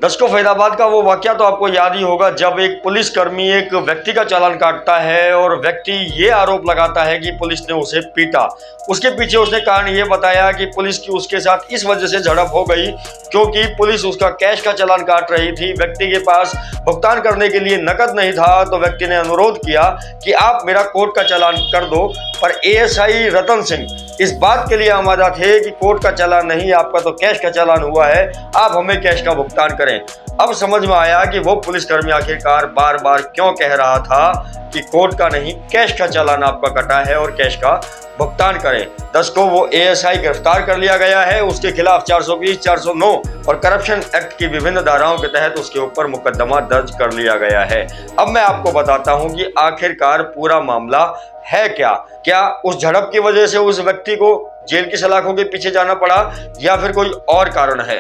दर्शकों, फरीदाबाद का वो वाकया तो आपको याद ही होगा जब एक पुलिसकर्मी एक व्यक्ति का चालान काटता है और व्यक्ति ये आरोप लगाता है कि पुलिस ने उसे पीटा। उसके पीछे उसने कारण ये बताया कि पुलिस की उसके साथ इस वजह से झड़प हो गई क्योंकि पुलिस उसका कैश का चालान काट रही थी। व्यक्ति के पास भुगतान करने के लिए नकद नहीं था तो व्यक्ति ने अनुरोध किया कि आप मेरा कोर्ट का चालान कर दो, पर एएसआई रतन सिंह इस बात के लिए आमादा थे कि कोर्ट का चालान नहीं, आपका तो कैश का चालान हुआ है, आप हमें कैश का भुगतान करें। अब समझ में आया कि वो पुलिसकर्मी आखिरकार बार बार क्यों कह रहा था कि कोर्ट का नहीं, कैश का चालान आपका कटा है और कैश का भुगतान करें। दर्शकों, वो एएसआई गिरफ्तार कर लिया गया है। उसके खिलाफ 420, 409 और करप्शन एक्ट की विभिन्न धाराओं के तहत उसके ऊपर मुकदमा दर्ज कर लिया गया है। अब मैं आपको बताता हूं कि आखिरकार पूरा मामला है क्या उस झड़प की वजह से उस व्यक्ति को जेल की सलाखों के पीछे जाना पड़ा या फिर कोई और कारण है।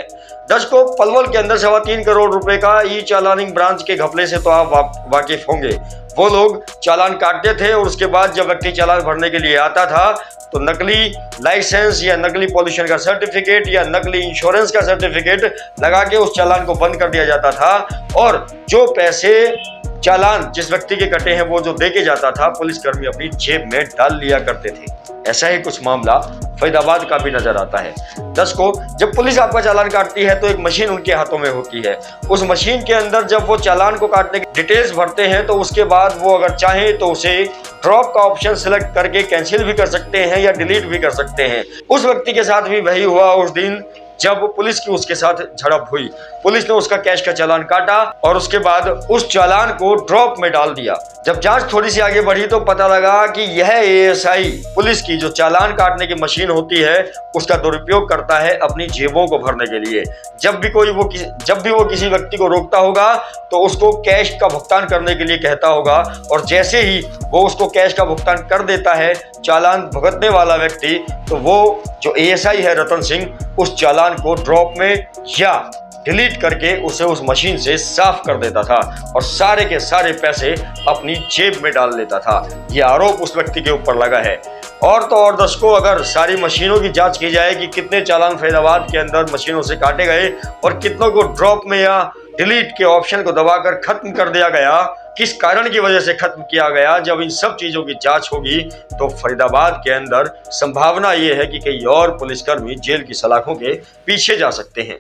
दर्शकों, पलवल के अंदर 3.25 करोड़ रुपए का ई चालानिंग ब्रांच के घपले से तो आप वाकिफ होंगे। वो लोग चालान काटते थे और उसके बाद जब व्यक्ति चालान भरने के लिए आता था तो नकली लाइसेंस या नकली पॉल्यूशन का सर्टिफिकेट या नकली इंश्योरेंस का सर्टिफिकेट लगा के उस चालान को बंद कर दिया जाता था और जो पैसे चालान जिस व्यक्ति के कटे हैं वो जो देके जाता था, पुलिसकर्मी अपनी जेब में डाल लिया करते थे। ऐसा ही कुछ मामला फरीदाबाद का भी नजर आता है। दर्शकों, जब पुलिस आपका चालान काटती है तो एक मशीन उनके हाथों में होती है। उस मशीन के अंदर जब वो चालान को काटने की डिटेल्स भरते हैं तो उसके बाद वो अगर चाहें तो उसे ड्रॉप का ऑप्शन सिलेक्ट करके कैंसिल भी कर सकते हैं या डिलीट भी कर सकते हैं। उस व्यक्ति के साथ भी वही हुआ उस दिन जब पुलिस की उसके साथ झड़प हुई। पुलिस ने उसका कैश का चालान काटा और उसके बाद उस चालान को ड्रॉप में डाल दिया। जब जांच थोड़ी सी आगे बढ़ी तो पता लगा कि यह एएसआई पुलिस की जो चालान काटने की मशीन होती है उसका दुरुपयोग करता है अपनी जेबों को भरने के लिए। जब भी वो किसी व्यक्ति को रोकता होगा तो उसको कैश का भुगतान करने के लिए कहता होगा और जैसे ही वो उसको कैश का भुगतान कर देता है चालान भुगतने वाला व्यक्ति, तो वो जो एएसआई है रतन सिंह उस चालान को ड्रॉप में या डिलीट करके उसे उस मशीन से साफ कर देता था और सारे के सारे पैसे अपनी जेब में डाल लेता था। यह आरोप उस व्यक्ति के ऊपर लगा है। और तो और दर्शकों, अगर सारी मशीनों की जांच की जाए कि कितने चालान फरीदाबाद के अंदर मशीनों से काटे गए और कितनों को ड्रॉप में या डिलीट के ऑप्शन को दबाकर खत्म कर दिया गया, किस कारण की वजह से खत्म किया गया, जब इन सब चीजों की जांच होगी तो फरीदाबाद के अंदर संभावना ये है कि कई और पुलिसकर्मी जेल की सलाखों के पीछे जा सकते हैं।